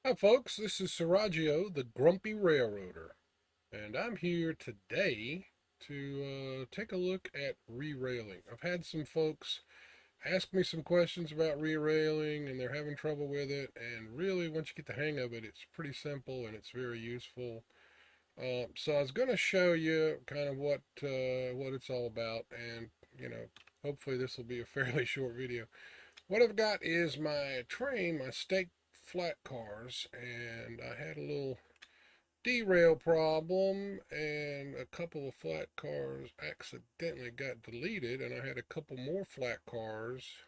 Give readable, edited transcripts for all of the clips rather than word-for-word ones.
Hi, folks. This is Seraggio, the Grumpy Railroader, and I'm here today to take a look at re-railing. I've had some folks ask me some questions about re-railing, and they're having trouble with it. And really, once you get the hang of it, it's pretty simple and it's very useful. So I was going to show you kind of what it's all about, and hopefully this will be a fairly short video. What I've got is my train, my stake flat cars, and I had a little derail problem, and a couple of flat cars accidentally got deleted, and I had a couple more flat cars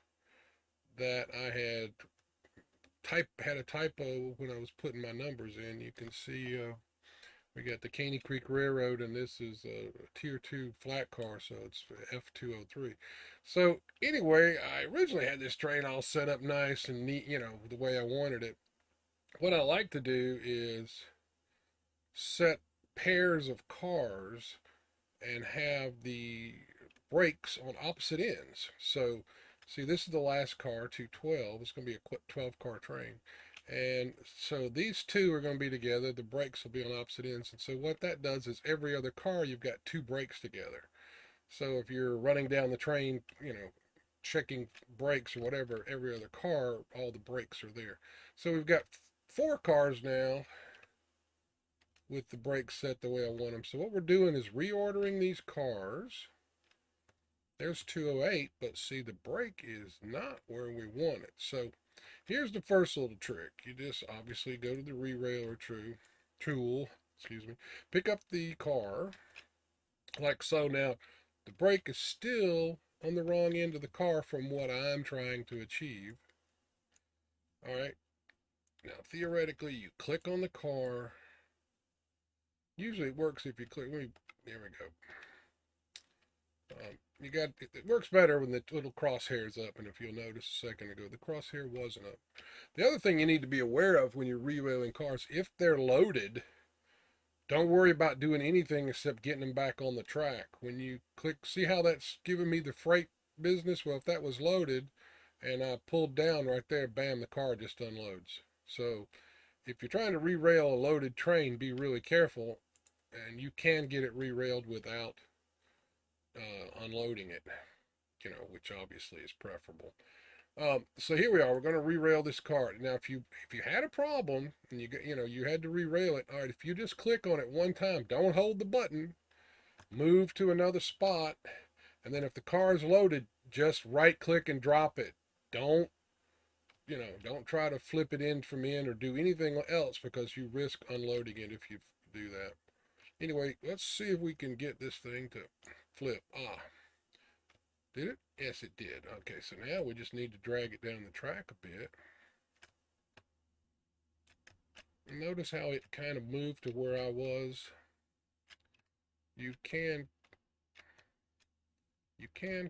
that I had a typo when I was putting my numbers in. You can see we got the Caney Creek Railroad, and this is a Tier 2 flat car, so it's F203. So anyway, I originally had this train all set up nice and neat, the way I wanted it. What I like to do is set pairs of cars and have the brakes on opposite ends. So, see, this is the last car, 212. It's going to be a 12 car train. And so these two are going to be together. The brakes will be on opposite ends. And so what that does is every other car, you've got two brakes together. So if you're running down the train, checking brakes or whatever, every other car, all the brakes are there. So we've got four cars now with the brakes set the way I want them. So what we're doing is reordering these cars. There's 208, but see, the brake is not where we want it. So here's the first little trick. You just obviously go to the re-railer tool, excuse me, pick up the car like so. Now, the brake is still on the wrong end of the car from what I'm trying to achieve. All right. Now, theoretically, you click on the car. Usually it works if you click. There we go. It works better when the little crosshair's up, and if you'll notice a second ago, the crosshair wasn't up. The other thing you need to be aware of when you're re-railing cars, if they're loaded, don't worry about doing anything except getting them back on the track. When you click, see how that's giving me the freight business? Well, if that was loaded and I pulled down right there, bam, the car just unloads. So if you're trying to re-rail a loaded train, be really careful, and you can get it re-railed without unloading it, which obviously is preferable. So here we are. We're going to re-rail this card. Now, if you had a problem and you had to re-rail it, all right. If you just click on it one time, don't hold the button. Move to another spot, and then if the car is loaded, just right-click and drop it. Don't don't try to flip it in from in or do anything else because you risk unloading it if you do that. Anyway, let's see if we can get this thing to flip. Did it? Yes, it did. Okay, so now we just need to drag it down the track a bit. Notice how it kind of moved to where I was. You can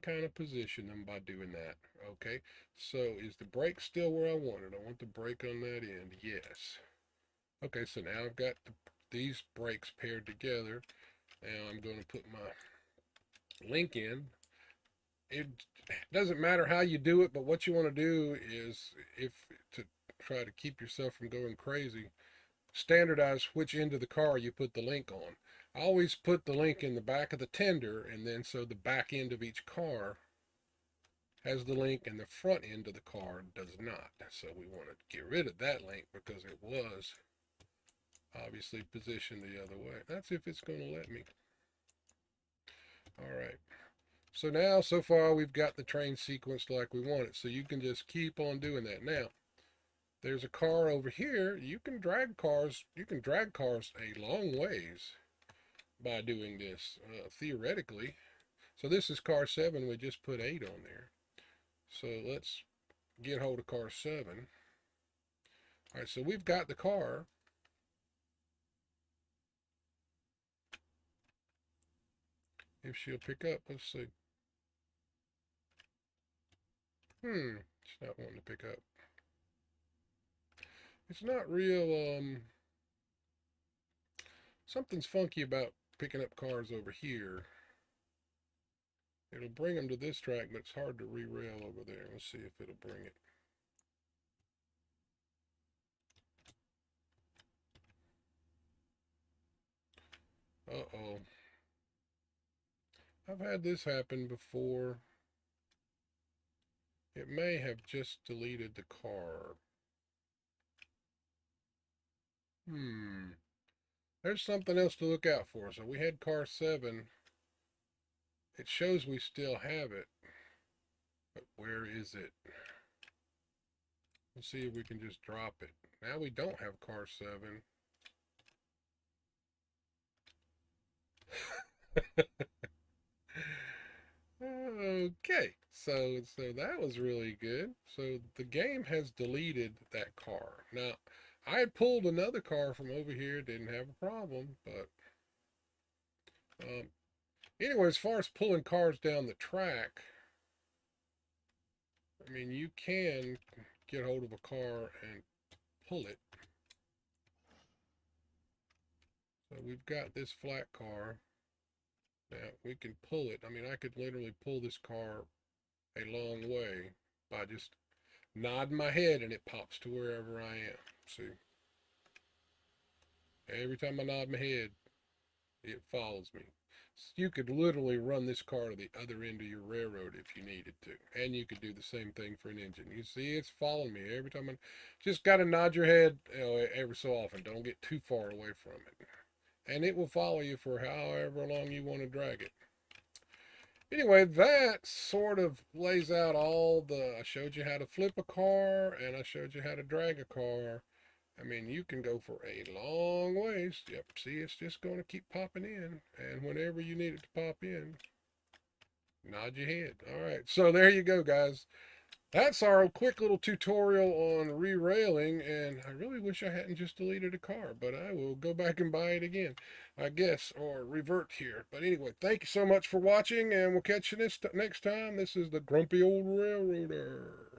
kind of position them by doing that. Okay, so is the brake still where I want it? I want the brake on that end. Yes. Okay, so now I've got these brakes paired together. Now I'm going to put my link in. It doesn't matter how you do it, but what you want to do is, if to try to keep yourself from going crazy, standardize which end of the car you put the link on. I always put the link in the back of the tender, and then so the back end of each car has the link and the front end of the car does not. So we want to get rid of that link because it was obviously positioned the other way. That's if it's going to let me. All right. So now, so far, we've got the train sequenced like we want it. So you can just keep on doing that. Now, there's a car over here. You can drag cars a long ways by doing this, theoretically. So this is car 7. We just put 8 on there. So let's get hold of car 7. All right, so we've got the car. If she'll pick up, let's see. It's not wanting to pick up. It's not real, something's funky about picking up cars over here. It'll bring them to this track, but it's hard to re-rail over there. Let's see if it'll bring it. I've had this happen before. It may have just deleted the car. There's something else to look out for. So we had car 7. It shows we still have it. But where is it? Let's see if we can just drop it. Now we don't have car 7. Okay, so that was really good. So the game has deleted that car. Now, I had pulled another car from over here, didn't have a problem, but anyway, as far as pulling cars down the track, I mean, you can get hold of a car and pull it. So we've got this flat car. Now we can pull it. I mean, I could literally pull this car a long way by just nodding my head and it pops to wherever I am. See, every time I nod my head, it follows me. You could literally run this car to the other end of your railroad if you needed to. And you could do the same thing for an engine. You see, it's following me every time. I just got to nod your head, every so often. Don't get too far away from it. And it will follow you for however long you want to drag it. Anyway, that sort of lays out all the. I showed you how to flip a car and I showed you how to drag a car. I mean, you can go for a long ways. Yep, see, it's just going to keep popping in. And whenever you need it to pop in, nod your head. All right, so there you go, guys. That's our quick little tutorial on re-railing, and I really wish I hadn't just deleted a car, but I will go back and buy it again, I guess, or revert here. But anyway, thank you so much for watching, and we'll catch you next time. This is the Grumpy Old Railroader.